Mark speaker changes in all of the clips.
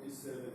Speaker 1: 47.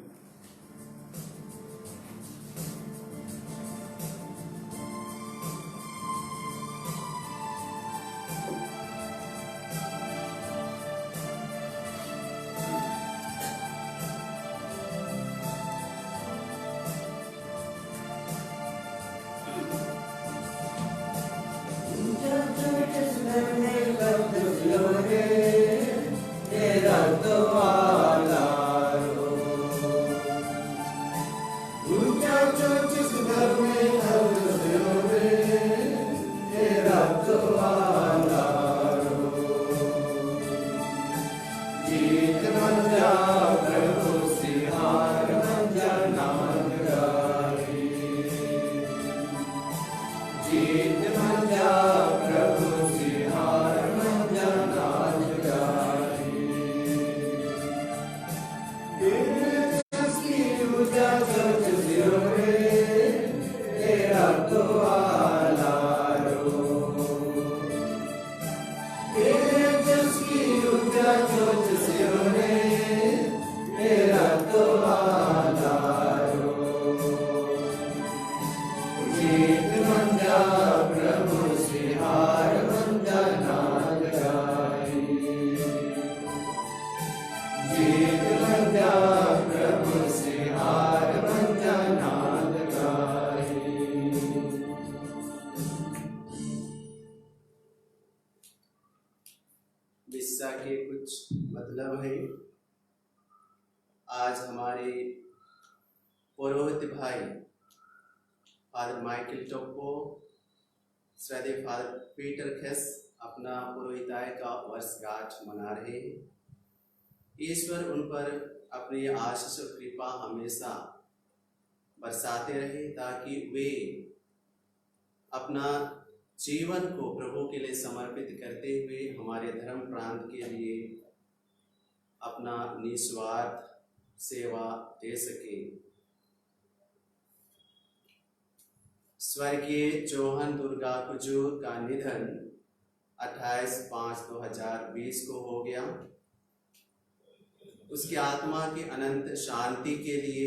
Speaker 2: विस्सा के कुछ मतलब है। आज हमारे पुरोहित भाई फादर माइकल टोप्पो, श्रद्धेय फादर पीटर खेस अपना पुरोहिताय का वर्षगांठ मना रहे हैं। ईश्वर उन पर अपनी आशीष और कृपा हमेशा बरसाते रहे ताकि वे अपना जीवन को प्रभु के लिए समर्पित करते हुए हमारे धर्म प्रांत के लिए अपना निस्वार्थ सेवा दे सके। स्वर्गीय जोहन दुर्गा कुजूर का निधन 28/5/2020 को हो गया। उसकी आत्मा की अनंत शांति के लिए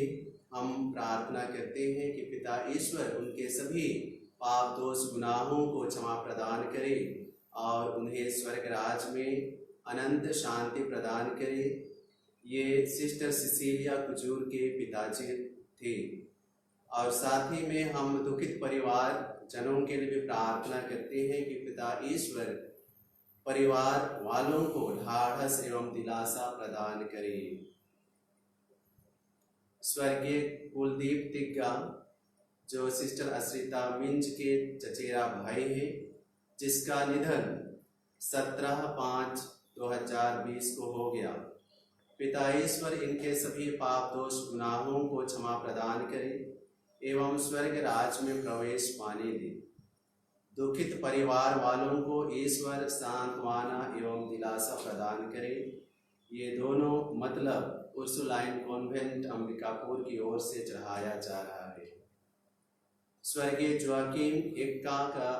Speaker 2: हम प्रार्थना करते हैं कि पिता ईश्वर उनके सभी पाप दोष गुनाहों को क्षमा प्रदान करे और उन्हें स्वर्ग राज में अनंत शांति प्रदान करे। ये सिस्टर सिसिलिया कुजूर के पिताजी थे। और साथ ही में हम दुखित परिवार जनों के लिए भी प्रार्थना करते हैं कि पिता ईश्वर परिवार वालों को ढाढ़स एवं दिलासा प्रदान करे। स्वर्गीय कुलदीप तिग्गा जो सिस्टर अश्रिता मिंज के चचेरा भाई हैं, जिसका निधन 17/5/2020 को हो गया। पिता ईश्वर इनके सभी पाप दोष गुनाहों को क्षमा प्रदान करे एवं स्वर्ग राज में प्रवेश पाने दे। दुखित परिवार वालों को ईश्वर सांत्वना एवं दिलासा प्रदान करे। ये दोनों मतलब उर्सुलाइन कॉन्वेंट अंबिकापुर की ओर से चढ़ाया जा रहा है। स्वर्गीय जोआकिम एक्का का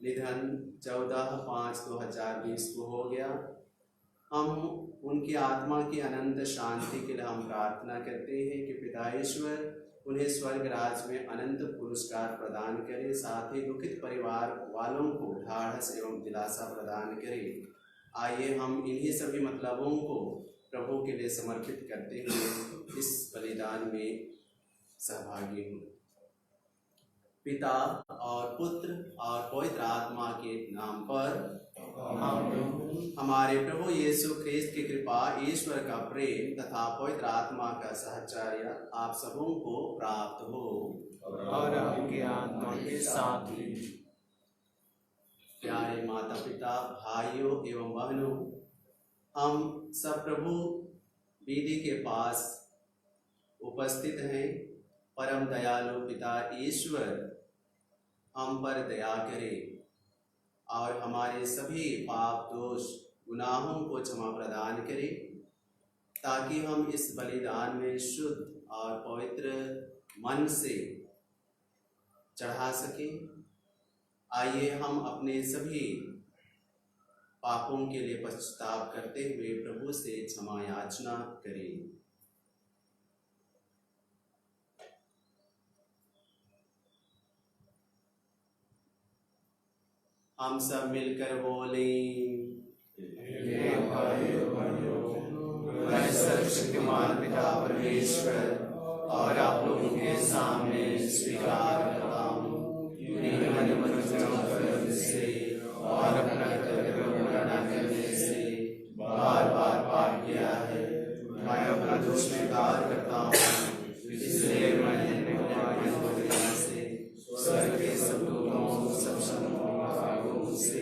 Speaker 2: निधन 14/5/2020 को हो गया। हम उनकी आत्मा की अनंत शांति के लिए हम प्रार्थना करते हैं कि पिता ईश्वर उन्हें स्वर्ग राज में अनंत पुरस्कार प्रदान करे, साथ ही दुखित परिवार वालों को ढाढ़स एवं दिलासा प्रदान करे। आइए हम इन्हीं सभी मतलबों को प्रभु के लिए समर्पित करते हुए इस बलिदान में सहभागी हों। पिता और पुत्र और पवित्र आत्मा के नाम पर हमारे प्रभु यीशु ख्रिस्त की कृपा, ईश्वर का प्रेम तथा पवित्र आत्मा का सहचर्य आप सबों को प्राप्त हो
Speaker 3: और आपके आत्मा के साथ ही।
Speaker 2: प्यारे माता पिता, भाइयों एवं बहनों, हम सब प्रभु वेदी के पास उपस्थित हैं। परम दयालु पिता ईश्वर हम पर दया करे और हमारे सभी पाप दोष गुनाहों को क्षमा प्रदान करे, ताकि हम इस बलिदान में शुद्ध और पवित्र मन से चढ़ा सकें। आइए हम अपने सभी पापों के लिए पश्चाताप करते हुए प्रभु से क्षमा याचना करें। हम सब मिलकर बोलें।
Speaker 3: हे भाइयों बहनों, मैं सर्वशक्तिमान पिता परमेश्वर और आप लोगों के सामने स्वीकार करता हूँ कि मैंने मन से और अपना कर्तव्य पूरा न करने से बार बार पाप किया है। मैं अपना दोष स्वीकार करता हूँ, इसलिए मैं से स्वर्ग के सब लोगों सब शक्तियों से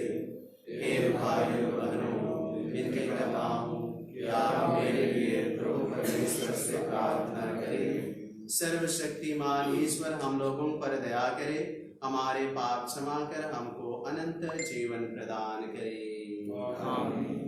Speaker 3: हे भाइयों बहनों विनती करता हूँ कि आप मेरे लिए प्रभु परमेश्वर से प्रार्थना करें।
Speaker 2: सर्वशक्तिमान ईश्वर हम लोगों पर दया करे, हमारे पाप क्षमा कर हमको अनंत जीवन प्रदान करे।
Speaker 3: आमीन।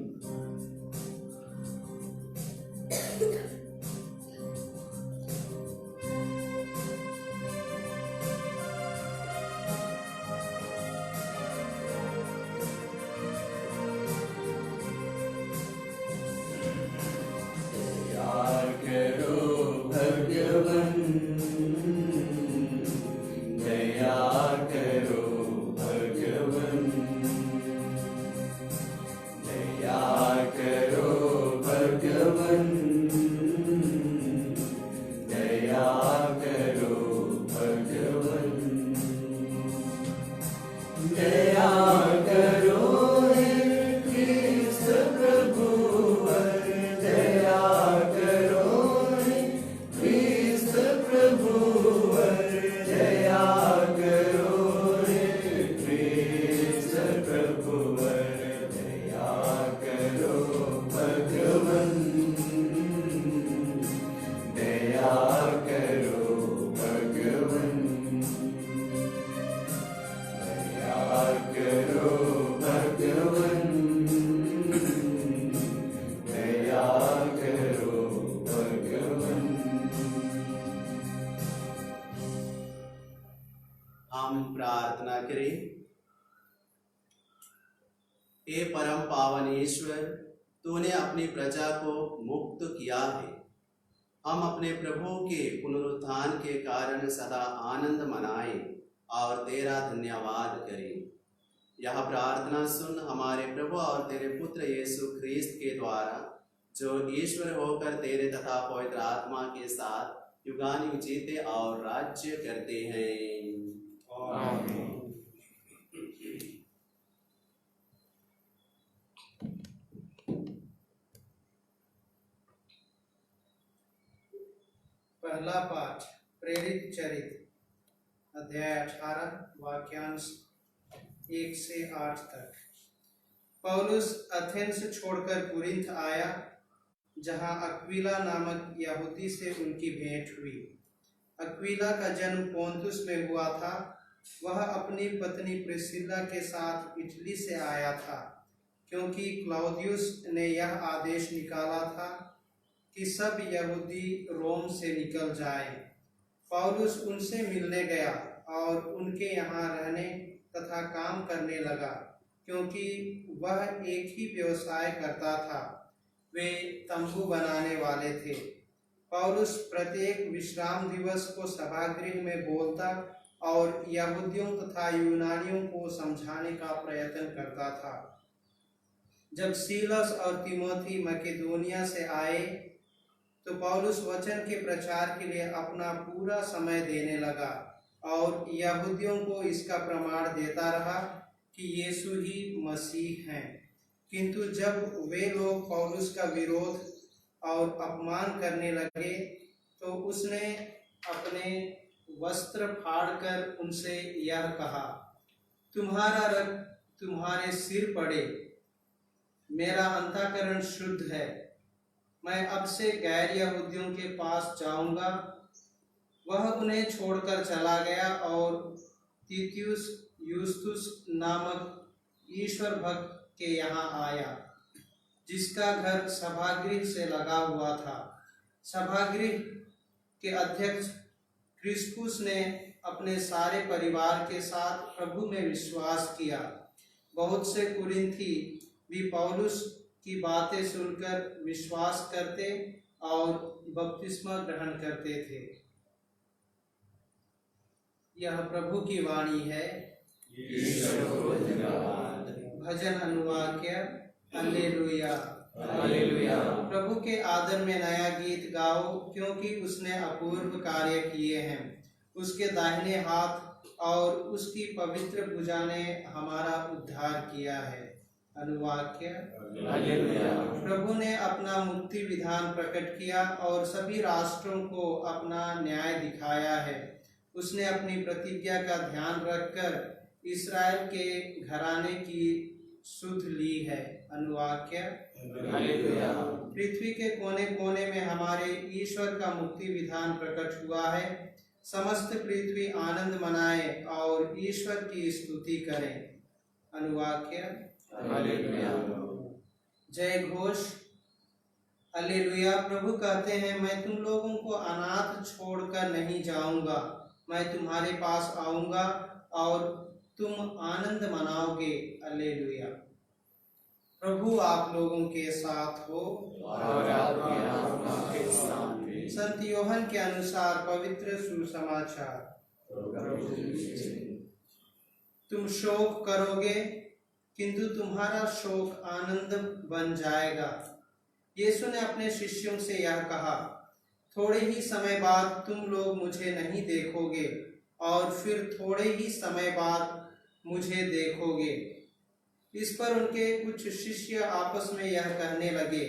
Speaker 2: हम प्रार्थना करें। हे परम पावन ईश्वर, तूने अपनी प्रजा को मुक्त किया है। हम अपने प्रभु के पुनरुत्थान के कारण सदा आनंद मनाएं और तेरा धन्यवाद करें। यह प्रार्थना सुन हमारे प्रभु और तेरे पुत्र यीशु ख्रीस्त के द्वारा, जो ईश्वर होकर तेरे तथा पवित्र आत्मा के साथ युगानुयुग जीते और राज्य करते हैं।
Speaker 3: आमीन।
Speaker 1: पहला पाठ प्रेरित चरित्र अध्याय 18 वाक्यांश 1 से 8 तक। पौलुस एथेंस छोड़कर कुरिन्थ आया, जहां अक्विला नामक यहूदी से उनकी भेंट हुई। अक्विला का जन्म पोंतुस में हुआ था। वह अपनी पत्नी प्रिस्किल्ला के साथ इटली से आया था, क्योंकि क्लौदियुस ने यह आदेश निकाला था कि सब यहूदी रोम से निकल जाएं। पौलुस उनसे मिलने गया और उनके यहाँ रहने तथा काम करने लगा, क्योंकि वह एक ही व्यवसाय करता था। वे तंबू बनाने वाले थे। पौलुस प्रत्येक विश्राम दिवस को सभागृह में बोलता और यहूदियों तथा यूनानियों को समझाने का प्रयत्न करता था। जब सीलस और तीमोथी मकेदोनिया से आए, तो पौलुस वचन के प्रचार के लिए अपना पूरा समय देने लगा और यहूदियों को इसका प्रमाण देता रहा कि यीशु ही मसीह हैं। किंतु जब वे लोग पौलुस का विरोध और अपमान करने लगे, तो उसने अपने वस्त्र फाड़कर उनसे यह कहा, तुम्हारा रक्त तुम्हारे सिर पड़े। मेरा अंतःकरण शुद्ध है। मैं अब से गैर यहूदियों के पास जाऊंगा। वह उन्हें छोड़कर चला गया और तीतुस यूस्तुस नामक ईश्वर भक्त के यहाँ आया, जिसका घर सभागृह से लगा हुआ था। सभागृह के अध्यक्ष क्रिस्पुस ने अपने सारे परिवार के साथ प्रभु में विश्वास किया। बहुत से कुरिन्थी भी पौलुस की बातें सुनकर विश्वास करते और बपतिस्मा ग्रहण करते थे। यह प्रभु की वाणी है।
Speaker 3: ईश्वर को धन्यवाद।
Speaker 1: भजन अनुवाक्य हालेलुया।
Speaker 3: हालेलुया।
Speaker 1: प्रभु के आदर में नया गीत गाओ, क्योंकि उसने अपूर्व कार्य किए हैं। उसके दाहिने हाथ और उसकी पवित्र भुजा ने हमारा उद्धार किया है। अनुवाक्य
Speaker 3: हालेलुया।
Speaker 1: प्रभु ने अपना मुक्ति विधान प्रकट किया और सभी राष्ट्रों को अपना न्याय दिखाया है। उसने अपनी प्रतिज्ञा का ध्यान रखकर इस्राएल के घराने की सुध ली है। अनुवाक्य
Speaker 3: हालेलुया।
Speaker 1: पृथ्वी के कोने कोने में हमारे ईश्वर का मुक्ति विधान प्रकट हुआ है। समस्त पृथ्वी आनंद मनाए और ईश्वर की स्तुति करें। अनुवाक्य
Speaker 3: हालेलुया।
Speaker 1: जय घोष। हालेलुया। प्रभु कहते हैं, मैं तुम लोगों को अनाथ छोड़कर नहीं जाऊंगा, मैं तुम्हारे पास आऊंगा और तुम आनंद मनाओगे। हालेलुया। प्रभु आप लोगों के साथ हो
Speaker 3: और आपके आत्मा के साथ भी।
Speaker 1: संत योहन के अनुसार पवित्र सुसमाचार। तुम शोक करोगे, किंतु तुम्हारा शोक आनंद बन जाएगा। यीशु ने अपने शिष्यों से यह कहा, थोड़े ही समय बाद तुम लोग मुझे नहीं देखोगे और फिर थोड़े ही समय बाद मुझे देखोगे। इस पर उनके कुछ शिष्य आपस में यह कहने लगे,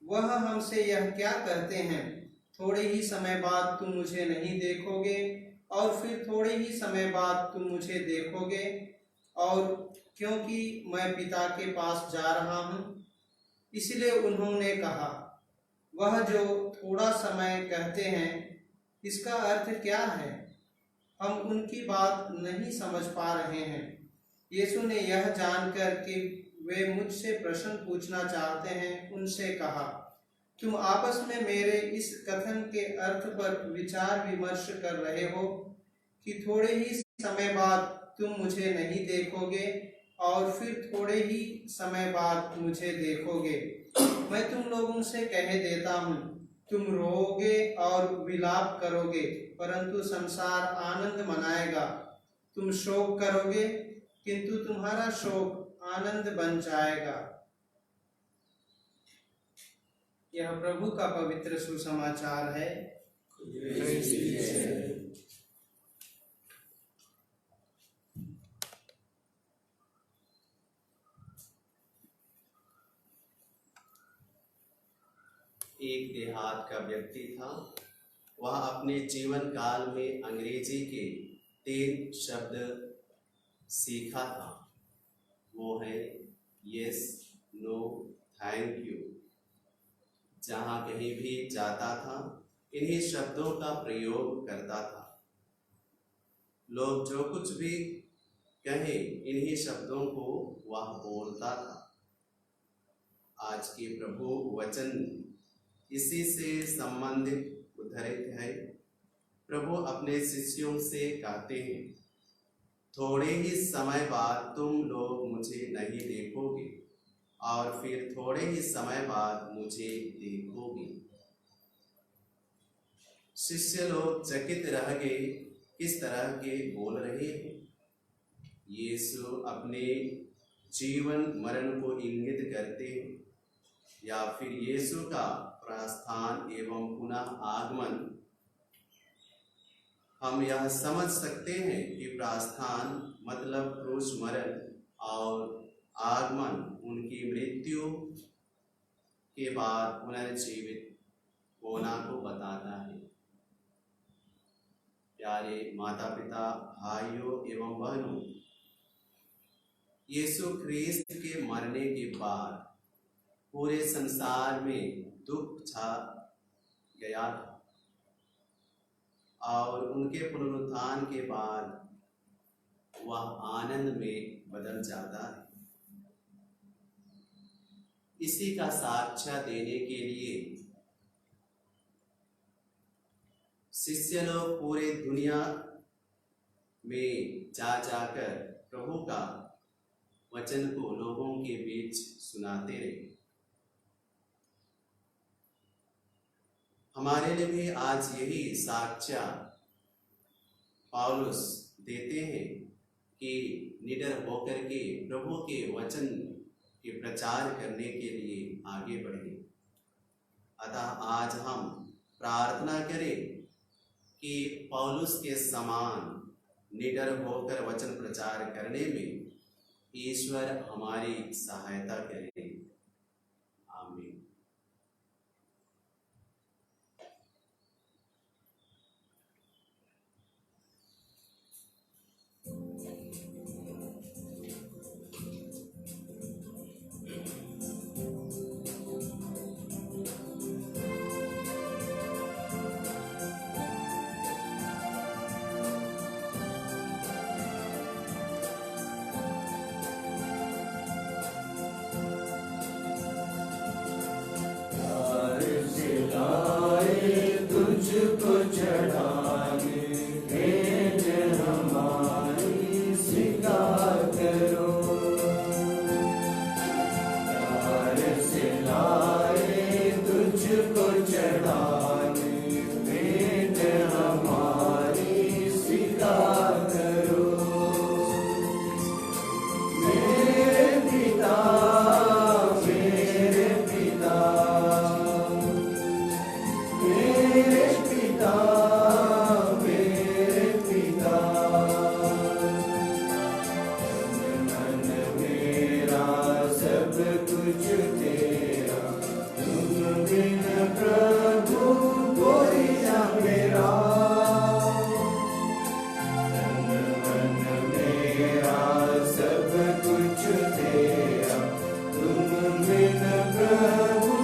Speaker 1: वह हमसे यह क्या कहते हैं, थोड़े ही समय बाद तुम मुझे नहीं देखोगे और फिर थोड़े ही समय बाद तुम मुझे देखोगे, और क्योंकि मैं पिता के पास जा रहा हूँ। इसलिए उन्होंने कहा, वह जो थोड़ा समय कहते हैं, इसका अर्थ क्या है? हम उनकी बात नहीं समझ पा रहे हैं। यीशु ने यह जानकर कि वे मुझसे प्रश्न पूछना चाहते हैं, उनसे कहा, तुम आपस में मेरे इस कथन के अर्थ पर विचार विमर्श कर रहे हो कि थोड़े ही समय बाद तुम मुझे नहीं देखोगे और फिर थोड़े ही समय बाद मुझे देखोगे। मैं तुम लोगों से कह देता हूँ, तुम रोओगे और विलाप करोगे, परंतु संसार आनंद मनाएगा। तुम शोक करोगे, किंतु तुम्हारा शोक आनंद बन जाएगा। यह प्रभु का पवित्र सुसमाचार है।
Speaker 2: एक देहात का व्यक्ति था। वह अपने जीवन काल में अंग्रेजी के 3 शब्द सीखा था। वो है यस, नो, थैंक यू। जहाँ कहीं भी जाता था, इन्हीं शब्दों का प्रयोग करता था। लोग जो कुछ भी कहे, इन्हीं शब्दों को वह बोलता था। आज के प्रभु वचन इसी से संबंधित उद्धृत है। प्रभु अपने शिष्यों से कहते हैं, थोड़े ही समय बाद तुम लोग मुझे नहीं देखोगे और फिर थोड़े ही समय बाद मुझे देखोगे। शिष्य लोग चकित रह गए, किस तरह के बोल रहे हैं। यीशु अपने जीवन मरण को इंगित करते हैं या फिर यीशु का प्रस्थान एवं पुनः आगमन। हम यह समझ सकते हैं कि प्रस्थान मतलब क्रूस मरण और आगमन उनकी मृत्यु के बाद पुनर्जीवित होना को बताता है। प्यारे माता पिता, भाइयों एवं बहनों, यीशु ख्रीस्त के मरने के बाद पूरे संसार में दुख छा गया था और उनके पुनरुत्थान के बाद वह आनंद में बदल जाता है। इसी का साक्ष्य देने के लिए शिष्य लोग पूरे दुनिया में जा जाकर प्रभु का वचन को लोगों के बीच सुनाते रहे। हमारे लिए भी आज यही साक्ष्य पौलुस देते हैं कि निडर होकर के प्रभु के वचन के प्रचार करने के लिए आगे बढ़े। अतः आज हम प्रार्थना करें कि पौलुस के समान निडर होकर वचन प्रचार करने में ईश्वर हमारी सहायता करे। आमीन।
Speaker 3: तुझको चढ़ाने भेंट हमारी स्वीकार करो। प्यार से लाए तुझको चढ़ाने भेंट हमारी स्वीकार करो। मेरे पिता मेरे पिता मेरे पिता मेरे पिता, मन मेरा सब कुछ तेरा, तुम बिन प्रभु कोई न मेरा। मन मेरा सब कुछ तेरा, तुम बिन प्रभु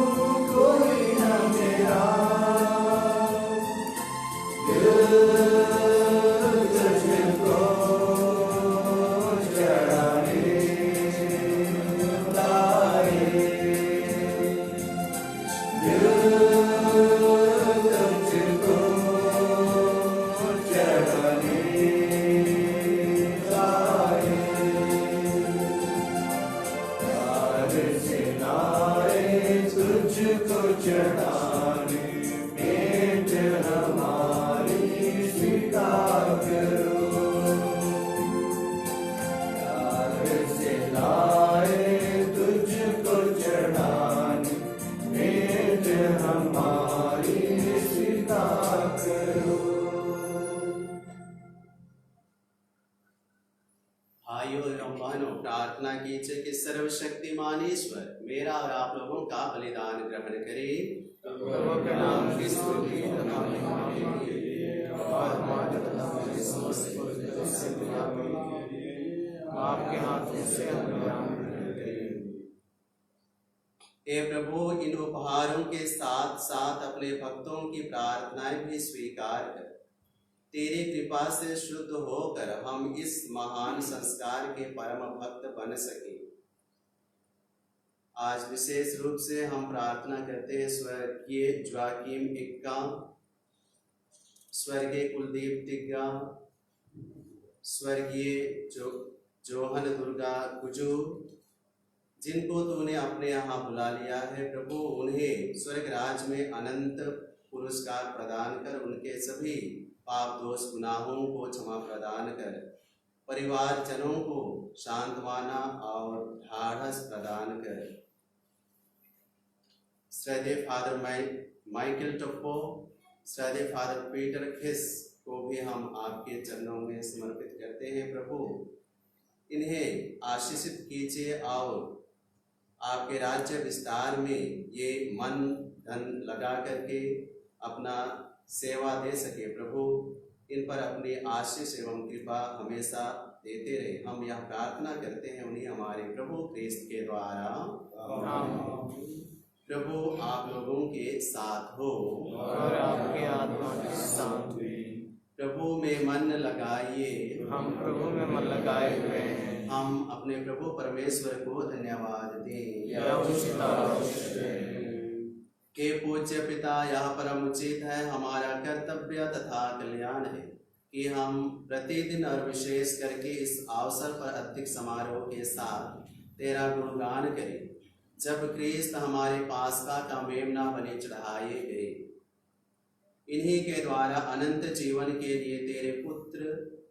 Speaker 3: कोई न मेरा। तुझको चढ़ाने लाए, तुझको चढ़ाने लाए। प्यार से लाए तुझको चढ़ाने भेंट हमारी स्वीकार करो। प्यार से लाए तुझको चढ़ाने भेंट हमारी स्वीकार करो।
Speaker 2: भाइयों एवं बहनों, प्रार्थना कीजिए कि सर्वशक्तिमान ईश्वर मेरा और आप लोगों का बलिदान ग्रहण करे।
Speaker 3: प्रभु के नाम की स्तुति तथा महिमा के लिए और हमारे तथा हमारे समस्त पुरुषों से दुआ के लिए आपके हाथों से हम ग्रहण करते हैं।
Speaker 2: हे प्रभु, इन उपहारों के साथ साथ अपने भक्तों की प्रार्थनाएं भी स्वीकार कर तेरी कृपा से शुद्ध होकर हम इस महान संस्कार के परम भक्त बन सके। आज विशेष रूप से हम प्रार्थना करते हैं स्वर्गीय जोआकिम इक्का, स्वर्गीय कुलदीप तिग्गा, स्वर्गीय जोहन दुर्गा गुजू, जिनको तूने अपने यहाँ बुला लिया है प्रभु, उन्हें स्वर्ग राज में अनंत पुरस्कार प्रदान कर उनके सभी पाप दोष गुनाहों को क्षमा प्रदान कर परिवारजनों को सांत्वना और ढाढ़स प्रदान कर। श्रद्धेय फादर माइकल टप्पो, श्रद्धेय फादर पीटर खिस को भी हम आपके चरणों में समर्पित करते हैं प्रभु। इन्हें आशीषित कीजिए और आपके राज्य विस्तार में ये मन धन लगा करके अपना सेवा दे सके प्रभु। इन पर अपनी आशीष एवं कृपा हमेशा देते रहे। हम यह प्रार्थना करते हैं उन्हीं हमारे प्रभु क्रिस्त के द्वारा। प्रभु आप लोगों के साथ हो
Speaker 3: और आपके आत्मा के साथ भी।
Speaker 2: प्रभु में मन लगाइए,
Speaker 3: हम प्रभु में मन लगाए हुए हैं।
Speaker 2: हम अपने प्रभु परमेश्वर को धन्यवाद दें।
Speaker 3: यह उचित आवश्यक है।
Speaker 2: हे पूज्य पिता, यह परम उचित है, हमारा कर्तव्य तथा कल्याण है कि हम प्रतिदिन और विशेष करके इस अवसर पर अधिक समारोह के साथ तेरा गुणगान करें, जब क्रिस्त हमारे पास्का का मेमना बने चढ़ाए गए। इन्हीं के द्वारा अनंत जीवन के लिए तेरे पुत्र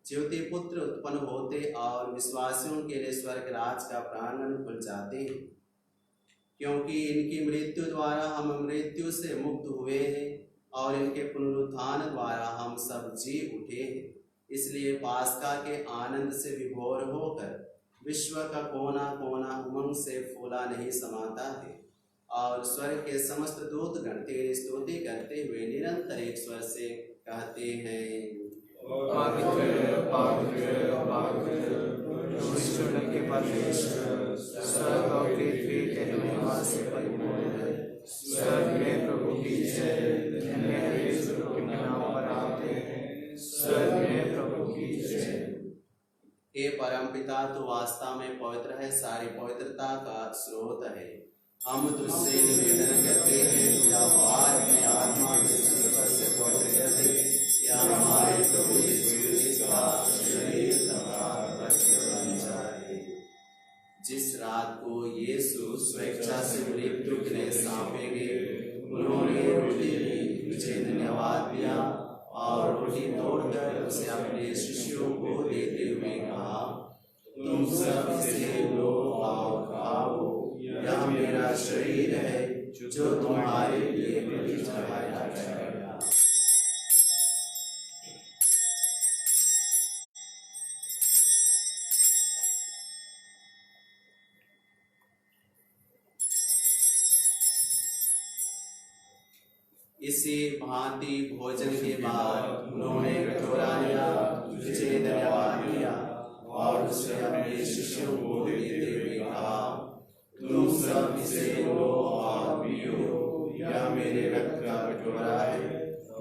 Speaker 2: ज्योति पुत्र उत्पन्न होते और विश्वासियों के लिए स्वर्ग राज का प्रांगण खुल जाते हैं, क्योंकि इनकी मृत्यु द्वारा हम मृत्यु से मुक्त हुए हैं और इनके पुनरुत्थान द्वारा हम सब जी उठे हैं। इसलिए पास्का के आनंद से विभोर होकर विश्व का कोना कोना उमंग से फूला नहीं समाता है, और स्वर्ग के समस्त दूतगण तेरी स्तुति करते हुए निरंतर एक स्वर से कहते हैं,
Speaker 3: पवित्र पवित्र पवित्र ईश्वर के परमेश्वर, स्वर्ग और पृथ्वी तेरे महिमा से परिपूर्ण है। स्वर्ग में प्रभु की जय, धन्य है जो प्रभु के नाम पर आते हैं। स्वर्ग में प्रभु की जय।
Speaker 2: हे परमपिता, तू वास्तव में पवित्र है, सारी पवित्रता का स्रोत है। हम तुझसे निवेदन करते हैं, या बार अपने आत्मा के संस्पर्श से पवित्र कर दे, या हमारे प्रभु यीशु मसीह का शरीर तथा रक्त बन जाए। जिस रात को यीशु स्वेच्छा से मृत्यु के लिए सौंपे गए, उन्होंने रोटी ली, तुझे धन्यवाद दिया और रोटी तोड़कर उसे अपने शिष्यों को देते हुए कहा, तुम सब इसे लो और खाओ, यह मेरा शरीर है जो तुम्हारे लिए बलि चढ़ाया जाएगा। इसी भांति भोजन के बाद उन्होंने कटोरा लिया, तुझे धन्यवाद दिया और उसे अपने शिष्यों को देते हुए कहा, तुम सब इसे लो और पियो, यह मेरे रक्त का कटोरा है,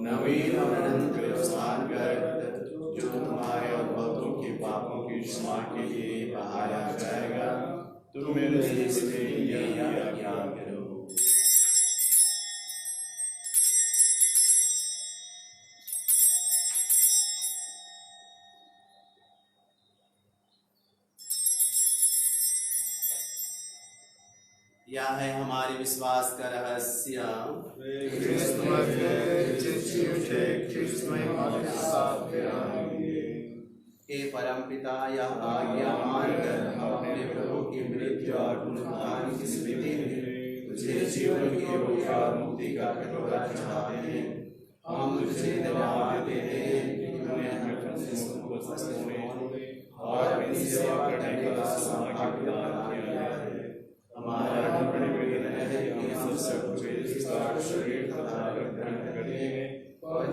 Speaker 2: नवीन और अनंत व्यवसान का रक्त, जो तुम्हारे और बहुतों के पापों की क्षमा के लिए बहाया जाएगा। तुम मेरे से यही आज्ञा करो। यह है हमारे विश्वास का रहस्य। हे परमपिता, यह आज्ञा मानकर हम अपने प्रभु की मृत्यु और पुनरुत्थान की स्मृति में तुझे जीवन की रोटी और मुक्ति का कटोरा चढ़ाते हैं। हम तुझे धन्यवाद देते हैं कि तूने हमें और अपनी सेवा करने का सौभाग्य प्रदान किया है। हमारा बड़े निवेदन है कि हम सब तुझे शरीर तथा रक्त ग्रहण करेंगे और के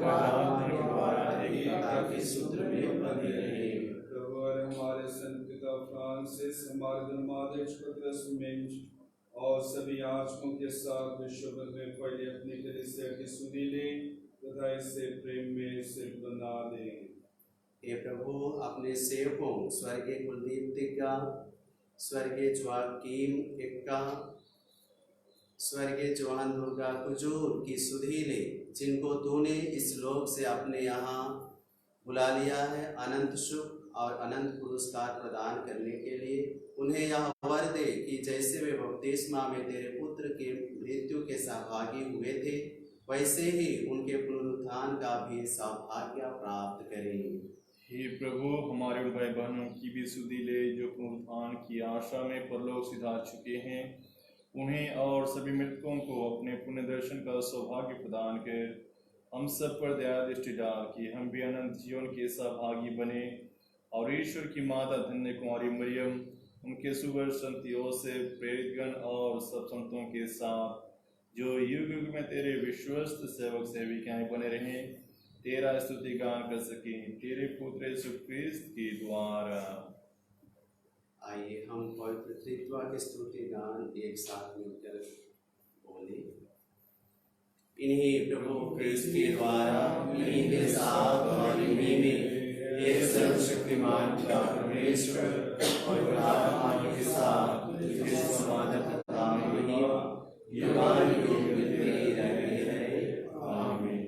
Speaker 2: द्वारा एकता के सूत्र में बंधे रहेंगे।
Speaker 4: प्रभु हमारे संत पिता फ्रांसिस, हमारे धर्माध्यक्ष पतरस मेंज और सभी आचकों के साथ विश्व भर में फैले अपनी कलीसिया की सुनी ले तथा इससे प्रेम में सिर बना दें।
Speaker 2: हे प्रभु, अपने सेवकों स्वर्गीय कुलदीप तिग्गा, स्वर्गीय जोआकीम एक्का, स्वर्गीय जोहान दुर्गा कुजूर की सुधि ले, जिनको तूने इस लोक से अपने यहाँ बुला लिया है, अनंत सुख और अनंत पुरस्कार प्रदान करने के लिए उन्हें यह वर दे कि जैसे वे बपतिस्मा में तेरे पुत्र के मृत्यु के सहभागी हुए थे, वैसे ही उनके पुनरुत्थान का भी सौभाग्य प्राप्त करें।
Speaker 5: हे प्रभु, हमारे उन भाई बहनों की भी सुधि ले जो पुनरुत्थान की आशा में परलोक सिधार चुके हैं, उन्हें और सभी मृतकों को अपने पुण्य दर्शन का सौभाग्य प्रदान कर हम सब पर दया दृष्टि डाल कि हम भी अनंत जीवन के सहभागी बने और ईश्वर की माता धन्य कुमारी मरियम, उनके सुवर संतियों से प्रेरितगण और सब संतों के साथ जो युग युग में तेरे विश्वस्त सेवक सेविकाएं बने रहे, तेरा स्तुति गान कर सके तेरे पुत्र यीशु ख्रिस्त के द्वारा।
Speaker 2: आइए हम पवित्र त्रित्व के स्तुति गान एक साथ मिलकर बोले। इन्हीं प्रभु ख्रिस्त के द्वारा, इन्हीं के साथ और इन्हीं में एक सर्वशक्तिमान पिता परमेश्वर और आत्मा के साथ तुझे समाधि तथा महिमा युगानुयुग मिलती रहती है। आमीन।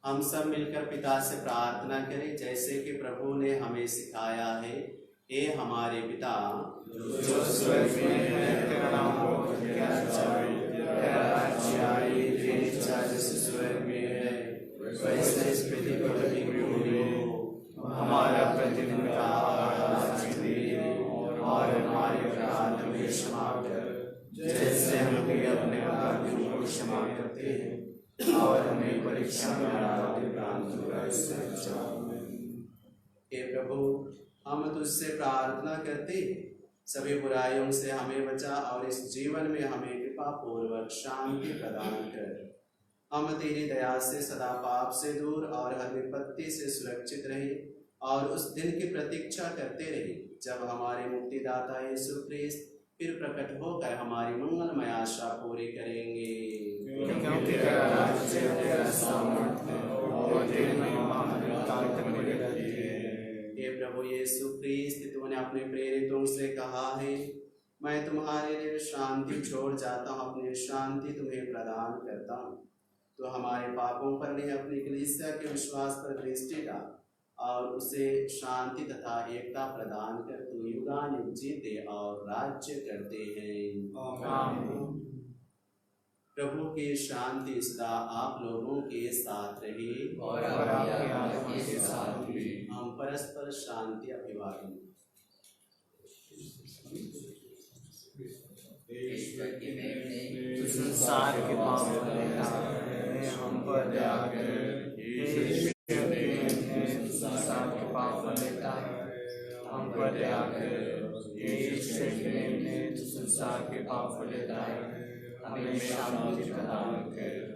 Speaker 2: हम सब मिलकर पिता से प्रार्थना करें जैसे कि प्रभु ने हमें सिखाया है। हे हमारे पिता
Speaker 3: जो स्वर्ग में है, तेरा नाम पवित्र जाए, तेरा राज्य आए, तेरी इच्छा जैसे स्वर्ग में है वैसे इस पृथ्वी पर भी हो। हमारा प्रतिदिन का आहार आज हमें दे, और हमारे अपराध हमें क्षमा कर, जैसे हम भी अपने अपराधियों को क्षमा करते हैं, और हमें परीक्षा में न डाल, परंतु ऐसे बचाओ।
Speaker 2: हे प्रभु, हम तुझसे प्रार्थना करते सभी बुराइयों से हमें बचा और इस जीवन में हमें कृपा पूर्वक शांति प्रदान कर। हम तेरी दया से सदा पाप से दूर और हर विपत्ति से सुरक्षित रहे और उस दिन की प्रतीक्षा करते रहे जब हमारे मुक्तिदाता यीशु क्रिस्त फिर प्रकट होकर हमारी मंगलमय आशा पूरी करेंगे।
Speaker 3: क्योंकि तेरा राज्य, तेरा सामर्थ्य और तेरी महिमा काल तक बनी रहती है।
Speaker 2: हे प्रभु यीशु क्रिस्त, तूने अपने प्रेरितों से कहा है, मैं तुम्हारे लिए शांति छोड़ जाता हूँ, अपनी शांति तुम्हें प्रदान करता हूँ। तो हमारे पापों पर नहीं, अपनी कलीसिया के विश्वास पर दृष्टि डाल और उसे शांति तथा एकता प्रदान कर तू युगानुयुग जीते और राज्य करते हैं।
Speaker 3: आमीन।
Speaker 2: प्रभु की शांति सदा आप लोगों के साथ रहे
Speaker 3: और आपके आत्मा के साथ भी।
Speaker 2: हम परस्पर शांति अभिवादन।
Speaker 6: ईश्वर की मेल ने
Speaker 3: तू संसार के पाप लेता है, हम पर दया कर। ईश्वर की मेल ने संसार के पाप लेता है, हम पर दया कर। ईश्वर की मेल ने संसार के पाप लेता है, हमें शांति प्रदान कर।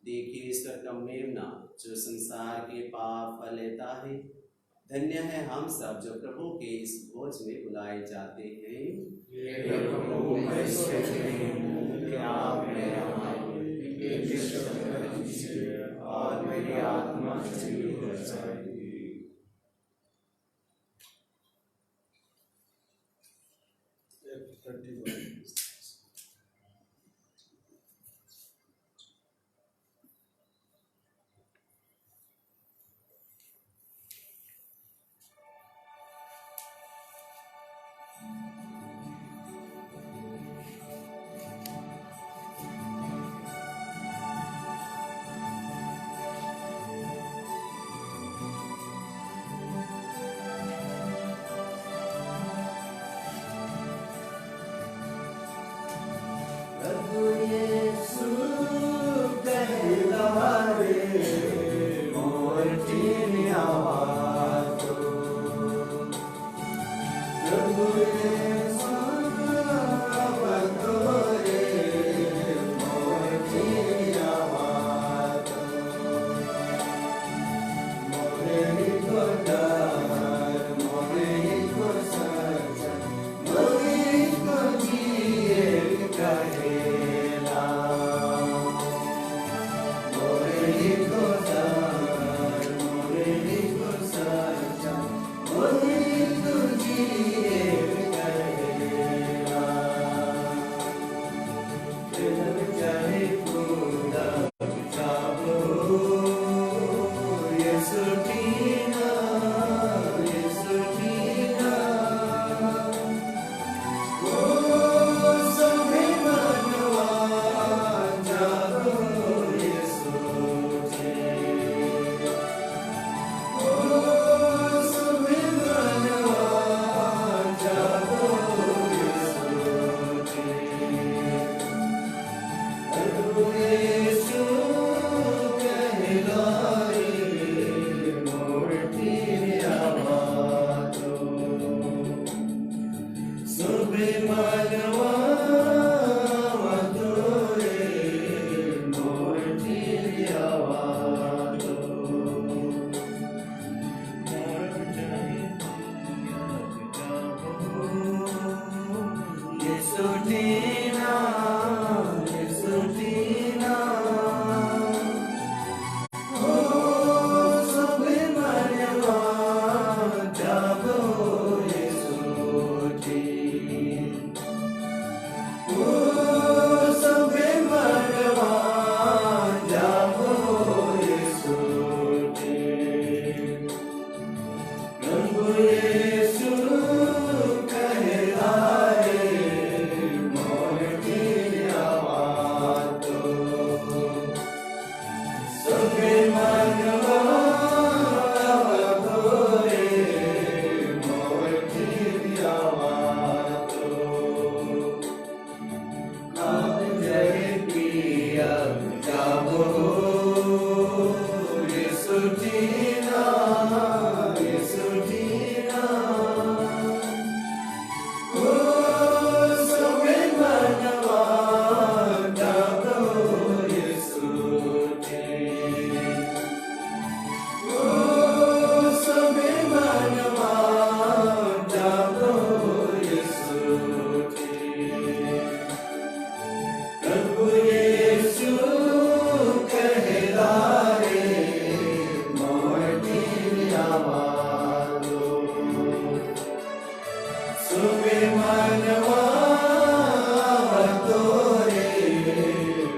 Speaker 2: देखिए ईश्वर का मेमना जो संसार के पाप लेता है। धन्य है हम सब जो प्रभु के इस भोज में बुलाए जाते हैं।
Speaker 3: हे प्रभु, मैं इसलिए नहीं हूँ कि आप मेरे यहाँ एक शब्द कह दीजिए और मेरी आत्मा चली हो जाएगी। Yesu प्रभु यीशु कहलाए मोटी आवाज़ सुबह मनवा तोरे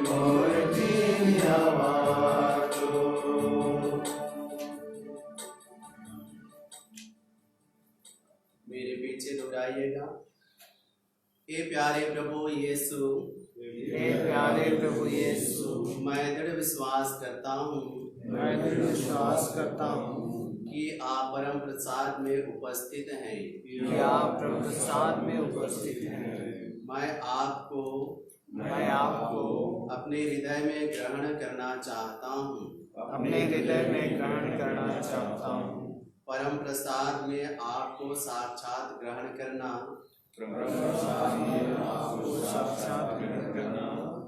Speaker 3: मोटी आवाज़।
Speaker 2: मेरे पीछे दोहराइएगा। हे प्यारे प्रभु यीशु,
Speaker 3: हे प्यारे प्रभु यीशु,
Speaker 2: मैं दृढ़ विश्वास करता हूँ कि आप परम प्रसाद में उपस्थित हैं।
Speaker 3: कि आप प्रभु प्रसाद में उपस्थित हैं।
Speaker 2: मैं आपको अपने हृदय में ग्रहण करना चाहता हूँ।
Speaker 3: अपने हृदय में ग्रहण करना चाहता हूँ।
Speaker 2: परम प्रसाद में आपको साक्षात ग्रहण करना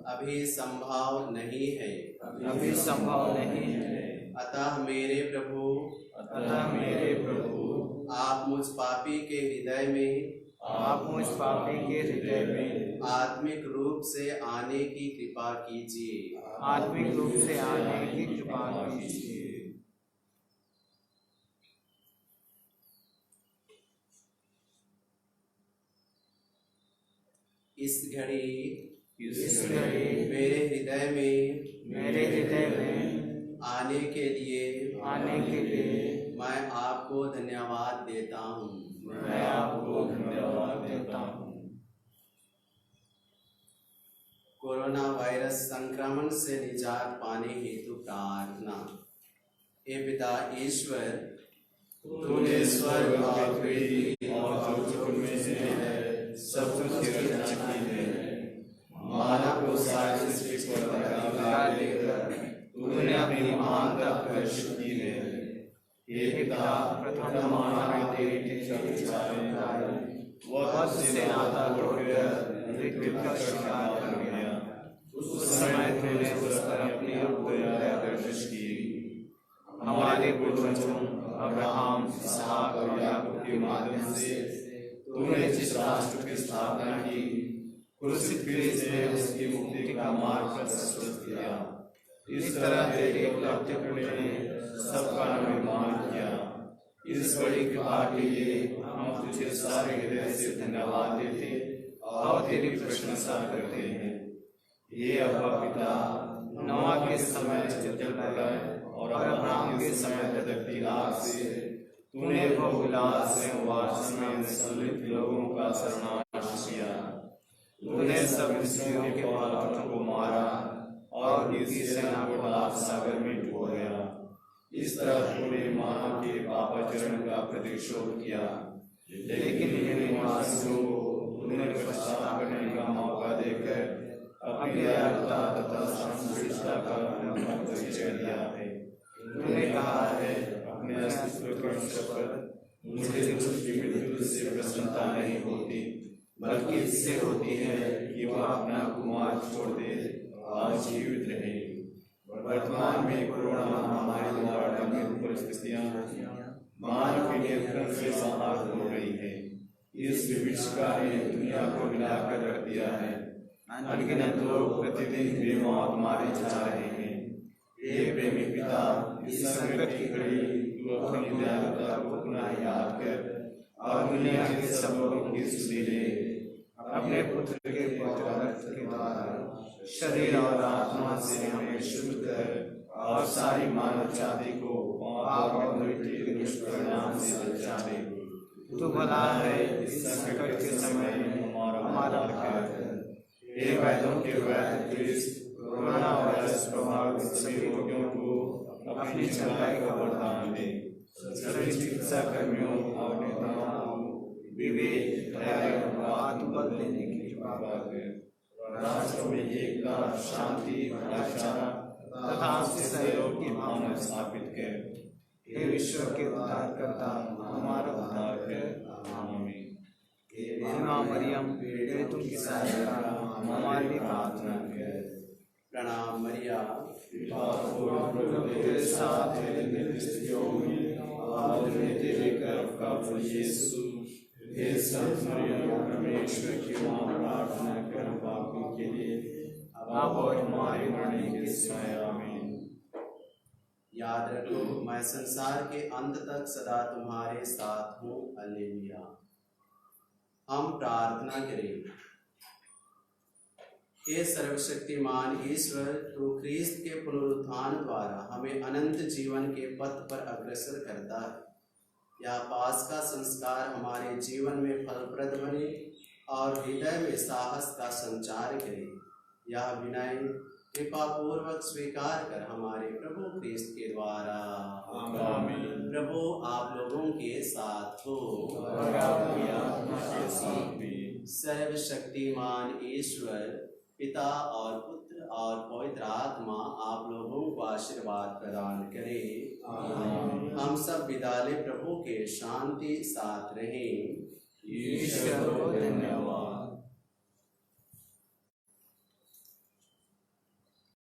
Speaker 2: अभी संभव नहीं है। अतः मेरे प्रभु आप मुझ पापी के हृदय में आत्मिक रूप से आने की कृपा कीजिए। इस घड़ी मेरे हृदय में आने के लिए मैं आपको धन्यवाद देता हूँ। कोरोना वायरस संक्रमण से निजात पाने हेतु प्रार्थना। हे पिता ईश्वर,
Speaker 5: तूने स्वर्ग और पृथ्वी और जो कुछ उनमें से है सब कुछ की रचना की है। मानव को सारी सृष्टि को अधिकार देकर तूने अपनी महानता प्रदर्शित की है। हे पिता, प्रथम मानव में तेरी इच्छाएं वह से नाता तोड़कर मृत्यु का शिकार हो गया। उस समय तूने उस पर अपनी दया प्रदर्शित की। हमारे पूर्वजों अब्राहम, इसहाक और याकूब के माध्यम से तूने जिस राष्ट्र की स्थापना की, क्रूसित क्रिस्त ने उसकी मुक्ति का मार्ग प्रशस्त किया। इस तरह तेरे एकलौते पुत्र ने सबका निर्माण किया। इस बड़ी कृपा के लिए हम तुझे सारे हृदय से धन्यवाद देते और तेरी प्रशंसा करते हैं। ये अब्बा पिता, नोआ के समय जल प्रलय और अब्राहम के समय धधकती आग से तूने बहुलाद से वास में सम्मिलित लोगों का सर्वनाश किया। तूने सब मिस्रियों के पालकों को मारा और किसी सेना को लाल सागर में डूब गया। इस तरह तूने मानव के पापाचरण का प्रतिशोध किया, लेकिन इन निवासियों को तूने पश्चाताप करने का मौका देकर अपनी दयालुता तथा संतुष्टता का परिचय दिया है। तूने कहा है, अपने अस्तित्व की शपथ, मुझे उसकी मृत्यु से प्रसन्नता नहीं होती, बल्कि इससे होती है कि वह अपना कुमार छोड़ दे और जीवित रहे। वर्तमान में कोरोना महामारी द्वारा गंभीर परिस्थितियां मानव के नियंत्रण से बाहर हो रही है। इस विभीषिका ने दुनिया को मिलाकर रख दिया है। अनगिनत लोग प्रतिदिन बेमौत मारे जा रहे हैं। हे प्रेमी पिता, इस संकट की घड़ी तू अपनी दयालुता को पुनः याद कर और दुनिया के सब लोगों की सुधि ले। अपने पुत्र के पवित्र रक्त के द्वारा शरीर और आत्मा से हमें शुद्ध कर और सारी मानव जाति को पाप और मृत्यु के दुष्परिणाम से बचा दे। तू भला है, इस संकट के समय हमारा भला कर। हे वैद्यों के वैद्य क्रिस्त, कोरोना वायरस प्रभावित सभी रोगियों को अपनी चंगाई का वरदान दे। सभी चिकित्सा कर्मियों और नेताओं को विवेक, दया और आत्मबल देने की कृपा कर। राष्ट्र में एकता, शांति, भाईचारा तथा आपसी सहयोग की भावना स्थापित कर। हे विश्व के उद्धारकर्ता, हमारा उद्धार कर। आमीन। हे मां मरियम, तुम की सहायता हमारे लिए प्रार्थना कर।
Speaker 2: प्रणाम मरिया,
Speaker 3: तेरे साथ है स्त्रियों में और तेरे गर्भ का फल यीशु। हे संत मरियम, परमेश्वर की मां, प्रार्थना कर पापियों के लिए
Speaker 5: अब और हमारे मरने के समय आमीन।
Speaker 2: याद रखो मैं संसार के अंत तक सदा तुम्हारे साथ हूँ। हालेलुया। हम प्रार्थना करें। हे सर्वशक्तिमान ईश्वर, तू ख्रीस्त के पुनरुत्थान द्वारा हमें अनंत जीवन के पथ पर अग्रसर करता है। यह पास्का संस्कार हमारे जीवन में फलप्रद बने और हृदय में साहस का संचार करे। यह विनय कृपा पूर्वक स्वीकार कर हमारे प्रभु ख्रीस्त के द्वारा।
Speaker 5: आमीन।
Speaker 2: प्रभु आप लोगों के साथ हो
Speaker 5: और आपकी आत्मा के साथ भी।
Speaker 2: सर्वशक्तिमान ईश्वर पिता और पुत्र और पवित्र आत्मा आप लोगों को आशीर्वाद प्रदान करे।
Speaker 5: आमीन।
Speaker 2: हम सब विदाले प्रभु के शांति साथ रहें।
Speaker 5: ईश्वर को धन्यवाद।